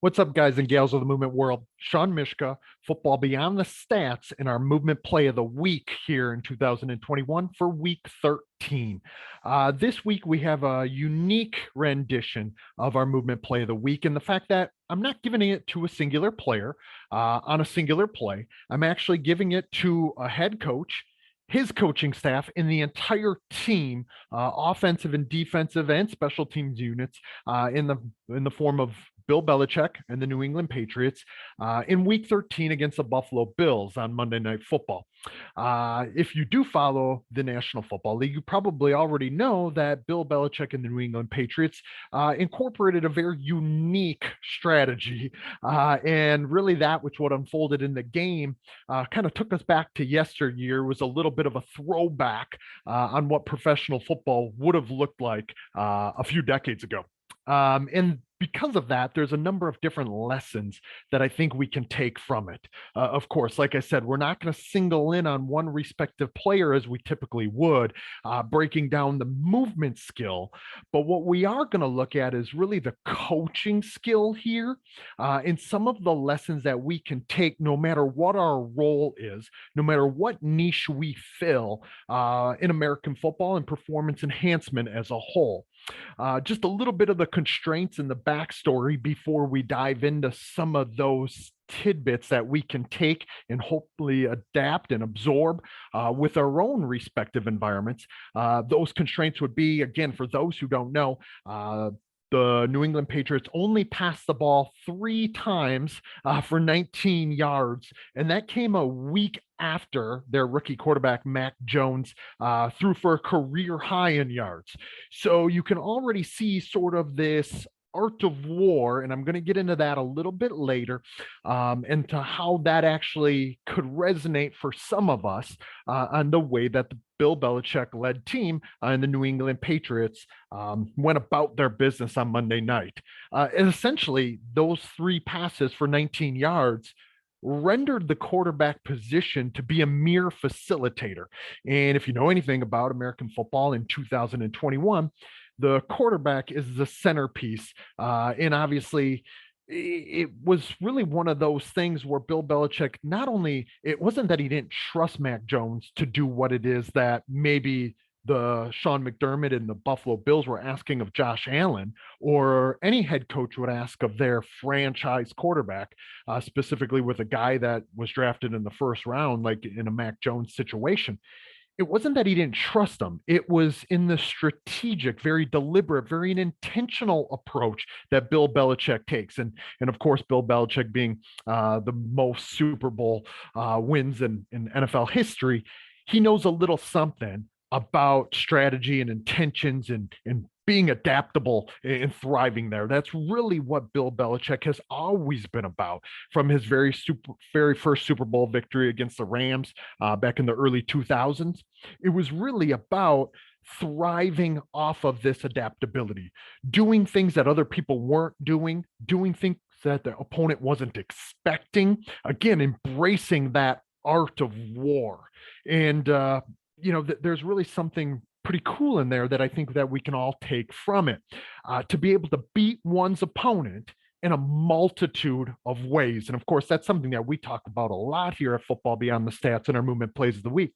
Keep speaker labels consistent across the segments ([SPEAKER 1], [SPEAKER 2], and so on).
[SPEAKER 1] What's up, guys and gals of the movement world? Sean Mishka, football beyond the stats, in our movement play of the week here in 2021 for week 13. This week, we have a unique rendition of our movement play of the week, and the fact that I'm not giving it to a singular player on a singular play. I'm actually giving it to a head coach, his coaching staff, and the entire team, offensive and defensive and special teams units, in the form of Bill Belichick and the New England Patriots in Week 13 against the Buffalo Bills on Monday Night Football. If you do follow the National Football League, you probably already know that Bill Belichick and the New England Patriots incorporated a very unique strategy, and really that which what unfolded in the game kind of took us back to yesteryear, was a little bit of a throwback on what professional football would have looked like a few decades ago. And because of that, there's a number of different lessons that I think we can take from it. Of course, like I said, we're not going to single in on one respective player as we typically would, breaking down the movement skill. But what we are going to look at is really the coaching skill here, and some of the lessons that we can take no matter what our role is, no matter what niche we fill in American football and performance enhancement as a whole. Just a little bit of the constraints and the backstory before we dive into some of those tidbits that we can take and hopefully adapt and absorb with our own respective environments. Those constraints would be, again, for those who don't know, the New England Patriots only passed the ball 3 times for 19 yards, and that came a week after their rookie quarterback, Mac Jones, threw for a career high in yards. So you can already see sort of this art of war, and I'm going to get into that a little bit later, and to how that actually could resonate for some of us on the way that the Bill Belichick led team and the New England Patriots went about their business on Monday night. And essentially, those 3 passes for 19 yards rendered the quarterback position to be a mere facilitator. And if you know anything about American football in 2021, the quarterback is the centerpiece. And obviously, it was really one of those things where Bill Belichick, not only, it wasn't that he didn't trust Mac Jones to do what it is that maybe the Sean McDermott and the Buffalo Bills were asking of Josh Allen, or any head coach would ask of their franchise quarterback, specifically with a guy that was drafted in the first round, like in a Mac Jones situation. It wasn't that he didn't trust him. It was in the strategic, very deliberate, very intentional approach that Bill Belichick takes. And of course, Bill Belichick being the most Super Bowl wins in NFL history, he knows a little something about strategy and intentions and being adaptable and thriving there. That's really what Bill Belichick has always been about, from his very first Super Bowl victory against the Rams back in the early 2000s. It was really about thriving off of this adaptability, doing things that other people weren't doing things that the opponent wasn't expecting. Again, embracing that art of war. And there's really something pretty cool in there that I think that we can all take from it, to be able to beat one's opponent in a multitude of ways. And of course, that's something that we talk about a lot here at Football Beyond the Stats in our movement plays of the week.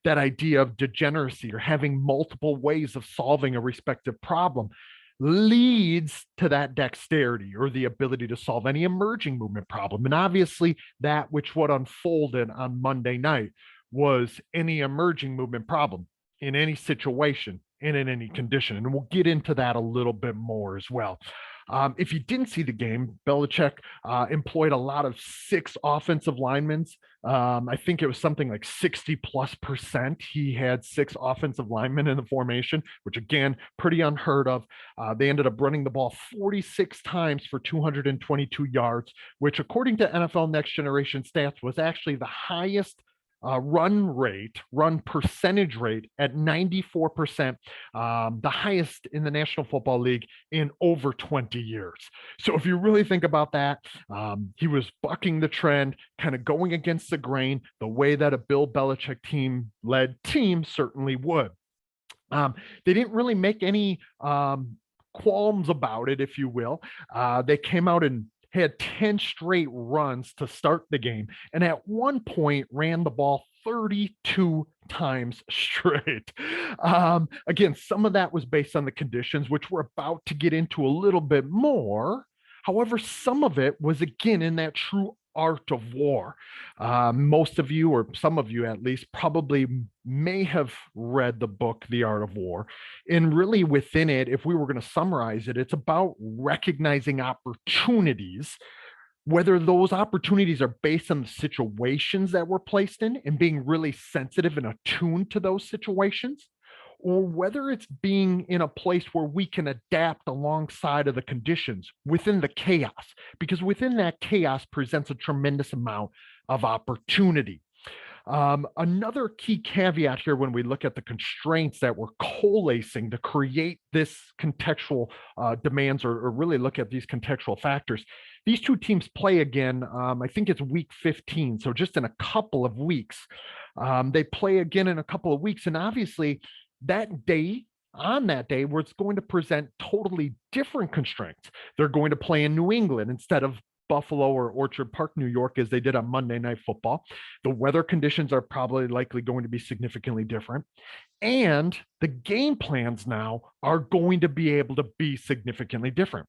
[SPEAKER 1] That idea of degeneracy, or having multiple ways of solving a respective problem, leads to that dexterity, or the ability to solve any emerging movement problem. And obviously, that which what unfolded on Monday night was any emerging movement problem in any situation and in any condition. And we'll get into that a little bit more as well. If you didn't see the game, Belichick employed a lot of 6 offensive linemen. I think it was something like 60+%. He had 6 offensive linemen in the formation, which again, pretty unheard of. They ended up running the ball 46 times for 222 yards, which according to NFL Next Generation Stats was actually the highest run percentage rate at 94%, the highest in the National Football League in over 20 years. So if you really think about that, he was bucking the trend, kind of going against the grain, the way that a Bill Belichick led team certainly would. They didn't really make any qualms about it, if you will. They came out and had 10 straight runs to start the game, and at one point ran the ball 32 times straight. Again, some of that was based on the conditions, which we're about to get into a little bit more. However, some of it was again in that true art of war. Most of you, or some of you at least, probably may have read the book, The Art of War. And really, within it, if we were going to summarize it, it's about recognizing opportunities, whether those opportunities are based on the situations that we're placed in and being really sensitive and attuned to those situations, or whether it's being in a place where we can adapt alongside of the conditions within the chaos, because within that chaos presents a tremendous amount of opportunity. Another key caveat here when we look at the constraints that we're coalescing to create this contextual demands, or really look at these contextual factors. These two teams play again, I think it's week 15, so just in a couple of weeks. They play again in a couple of weeks, and obviously that day, on that day, where it's going to present totally different constraints. They're going to play in New England instead of Buffalo or Orchard Park, New York, as they did on Monday Night Football. The weather conditions are probably likely going to be significantly different. And the game plans now are going to be able to be significantly different.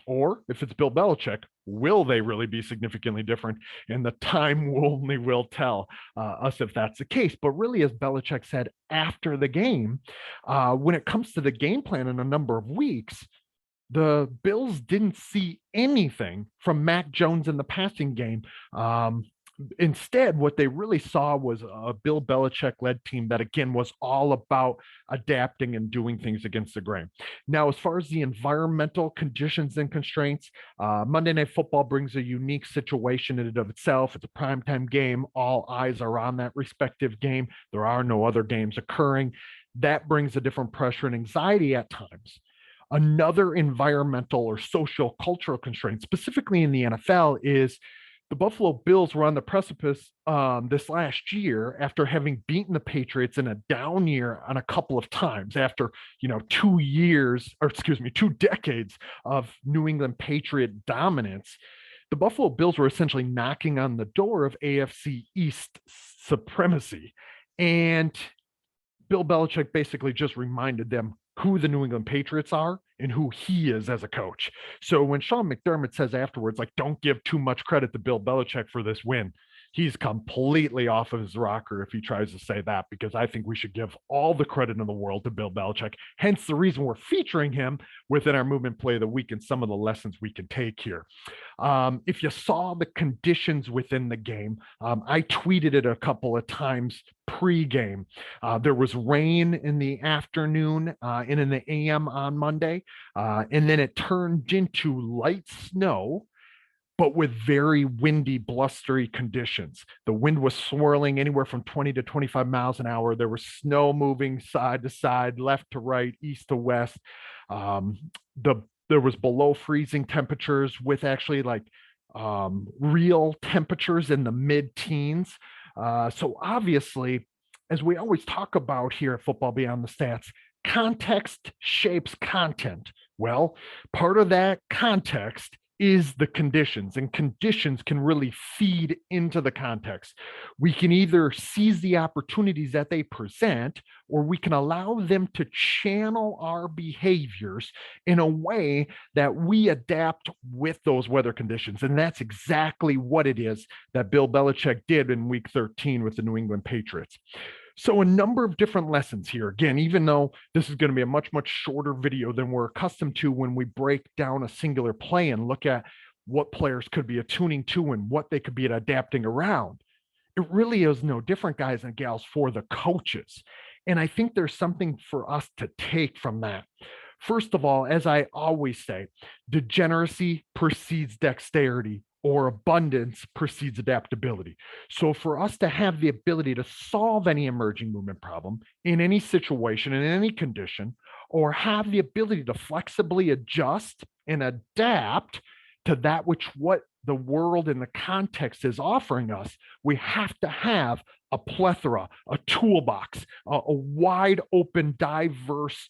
[SPEAKER 1] Or if it's Bill Belichick, will they really be significantly different? And the time only will tell us if that's the case. But really, as Belichick said after the game, when it comes to the game plan in a number of weeks, the Bills didn't see anything from Mac Jones in the passing game. Instead, what they really saw was a Bill Belichick led team that, again, was all about adapting and doing things against the grain. Now, as far as the environmental conditions and constraints, Monday Night Football brings a unique situation in and of itself. It's a primetime game. All eyes are on that respective game. There are no other games occurring. That brings a different pressure and anxiety at times. Another environmental or social cultural constraint, specifically in the NFL, is the Buffalo Bills were on the precipice this last year after having beaten the Patriots in a down year on a couple of times after 2 years, or excuse me, 2 decades of New England Patriot dominance. The Buffalo Bills were essentially knocking on the door of AFC East supremacy. And Bill Belichick basically just reminded them who the New England Patriots are and who he is as a coach. So when Sean McDermott says afterwards, like, don't give too much credit to Bill Belichick for this win, he's completely off of his rocker if he tries to say that, because I think we should give all the credit in the world to Bill Belichick. Hence the reason we're featuring him within our movement play of the week and some of the lessons we can take here. If you saw the conditions within the game, I tweeted it a couple of times pre-game. There was rain in the afternoon and in the AM on Monday, and then it turned into light snow, but with very windy, blustery conditions. The wind was swirling anywhere from 20 to 25 miles an hour. There was snow moving side to side, left to right, east to west. There was below freezing temperatures with actually like real temperatures in the mid-teens. So obviously, as we always talk about here at Football Beyond the Stats, context shapes content. Well, part of that context is the conditions, and conditions can really feed into the context. We can either seize the opportunities that they present, or we can allow them to channel our behaviors in a way that we adapt with those weather conditions. And that's exactly what it is that Bill Belichick did in week 13 with the New England Patriots. So a number of different lessons here. Again, even though this is going to be a much, much shorter video than we're accustomed to when we break down a singular play and look at what players could be attuning to and what they could be adapting around, it really is no different, guys and gals, for the coaches. And I think there's something for us to take from that. First of all, as I always say, degeneracy precedes dexterity, or abundance precedes adaptability. So for us to have the ability to solve any emerging movement problem in any situation, in any condition, or have the ability to flexibly adjust and adapt to that which what the world and the context is offering us, we have to have a plethora, a toolbox, a wide open, diverse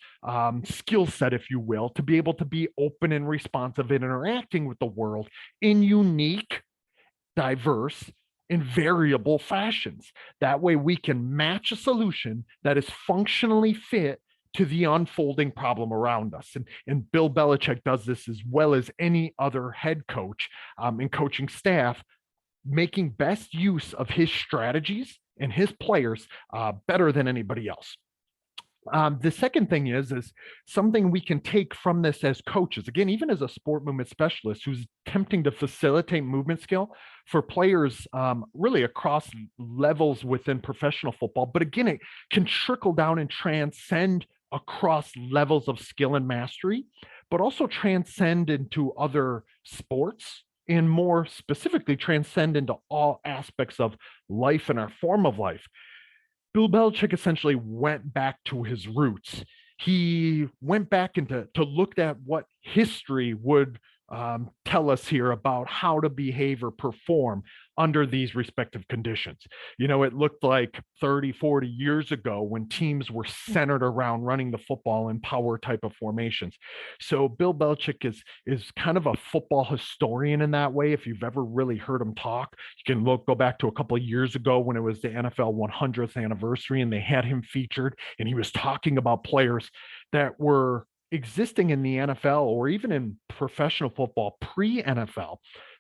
[SPEAKER 1] skill set, if you will, to be able to be open and responsive and interacting with the world in unique, diverse, and variable fashions. That way we can match a solution that is functionally fit to the unfolding problem around us. And Bill Belichick does this as well as any other head coach and coaching staff, making best use of his strategies and his players better than anybody else. The second thing is something we can take from this as coaches, again, even as a sport movement specialist who's attempting to facilitate movement skill for players really across levels within professional football. But again, it can trickle down and transcend across levels of skill and mastery, but also transcend into other sports and more specifically transcend into all aspects of life and our form of life. Bill Belichick essentially went back to his roots. He went back into to look at what history would tell us here about how to behave or perform under these respective conditions. You know, it looked like 30, 40 years ago when teams were centered around running the football in power type of formations. So Bill Belichick is kind of a football historian in that way. If you've ever really heard him talk, you can go back to a couple of years ago when it was the NFL 100th anniversary and they had him featured and he was talking about players that were existing in the NFL or even in professional football pre-NFL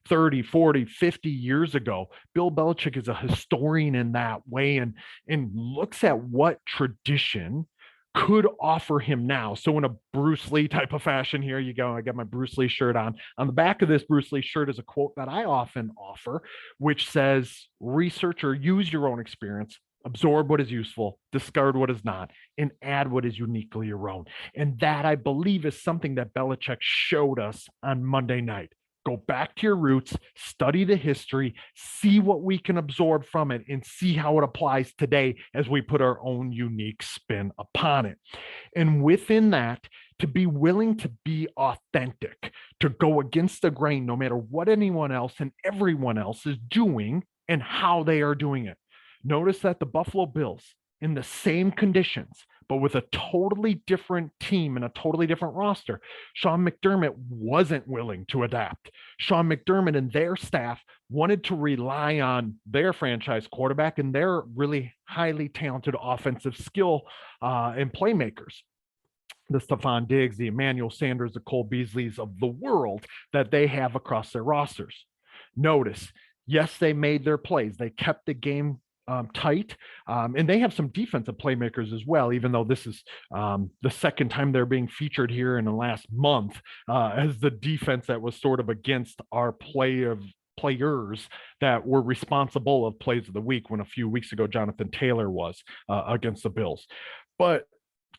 [SPEAKER 1] 30, 40, 50 years ago. Bill Belichick is a historian in that way and looks at what tradition could offer him now. So in a Bruce Lee type of fashion, here you go. I got my Bruce Lee shirt on. On the back of this Bruce Lee shirt is a quote that I often offer, which says, research or use your own experience, absorb what is useful, discard what is not, and add what is uniquely your own. And that, I believe, is something that Belichick showed us on Monday night. Go back to your roots, study the history, see what we can absorb from it, and see how it applies today as we put our own unique spin upon it. And within that, to be willing to be authentic, to go against the grain, no matter what anyone else and everyone else is doing and how they are doing it. Notice that the Buffalo Bills, in the same conditions, but with a totally different team and a totally different roster, Sean McDermott wasn't willing to adapt. Sean McDermott and their staff wanted to rely on their franchise quarterback and their really highly talented offensive skill and playmakers. The Stephon Diggs, the Emmanuel Sanders, the Cole Beasleys of the world that they have across their rosters. Notice, yes, they made their plays. They kept the game tight. And they have some defensive playmakers as well, even though this is the second time they're being featured here in the last month as the defense that was sort of against our players that were responsible of plays of the week when a few weeks ago Jonathan Taylor was against the Bills. But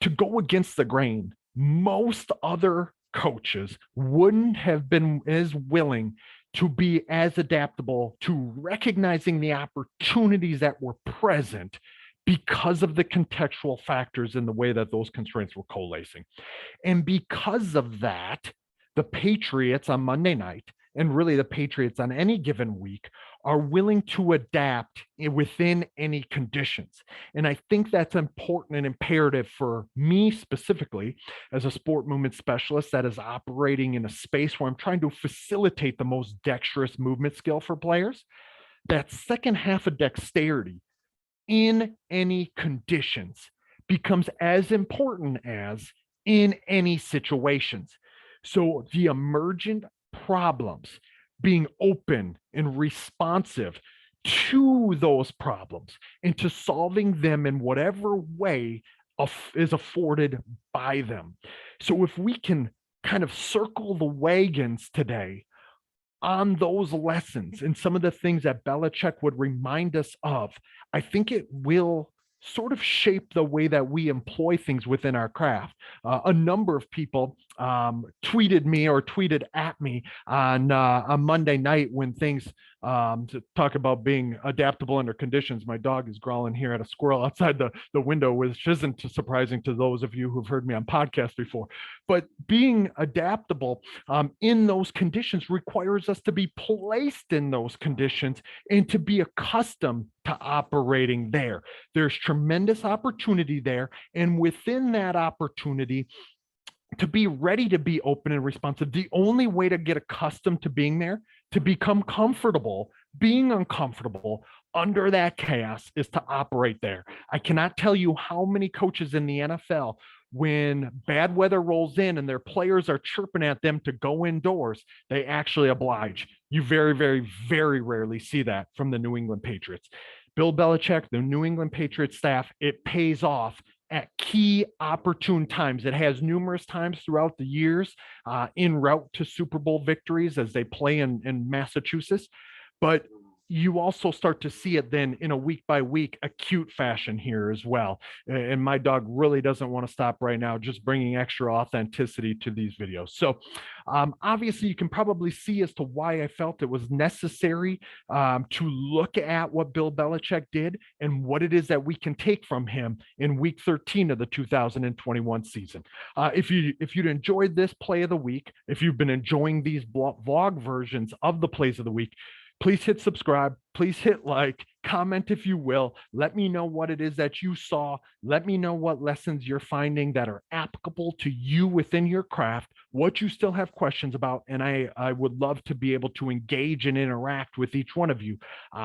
[SPEAKER 1] to go against the grain, most other coaches wouldn't have been as willing to be as adaptable to recognizing the opportunities that were present because of the contextual factors in the way that those constraints were coalescing. And because of that, the Patriots on Monday night, and really the Patriots on any given week, are willing to adapt within any conditions. And I think that's important and imperative for me specifically as a sport movement specialist that is operating in a space where I'm trying to facilitate the most dexterous movement skill for players. That second half of dexterity in any conditions becomes as important as in any situations. So the emergent problems, being open and responsive to those problems and to solving them in whatever way is afforded by them. So if we can kind of circle the wagons today on those lessons and some of the things that Belichick would remind us of, I think it will sort of shape the way that we employ things within our craft. A number of people tweeted me or tweeted at me on Monday night when things to talk about being adaptable under conditions. My dog is growling here at a squirrel outside the window, which isn't surprising to those of you who've heard me on podcasts before. But being adaptable in those conditions requires us to be placed in those conditions and to be accustomed to operating there. There's tremendous opportunity there. And within that opportunity, to be ready to be open and responsive, the only way to get accustomed to being there, to become comfortable being uncomfortable under that chaos, is to operate there. I cannot tell you how many coaches in the NFL, when bad weather rolls in and their players are chirping at them to go indoors, they actually oblige. You very, very, very rarely see that from the New England Patriots. Bill Belichick, the New England Patriots staff, it pays off at key opportune times. It has numerous times throughout the years en route to Super Bowl victories as they play in Massachusetts. But you also start to see it then in a week by week acute fashion here as well. And my dog really doesn't want to stop right now, just bringing extra authenticity to these videos. So obviously you can probably see as to why I felt it was necessary to look at what Bill Belichick did and what it is that we can take from him in week 13 of the 2021 season. If you'd enjoyed this play of the week, if you've been enjoying these vlog versions of the plays of the week, please hit subscribe. Please hit like, comment if you will. Let me know what it is that you saw. Let me know what lessons you're finding that are applicable to you within your craft, what you still have questions about. And I would love to be able to engage and interact with each one of you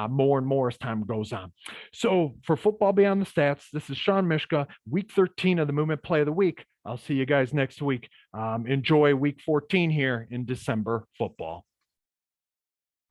[SPEAKER 1] more and more as time goes on. So for Football Beyond the Stats, this is Sean Mishka, week 13 of the Movement Play of the Week. I'll see you guys next week. Enjoy week 14 here in December football.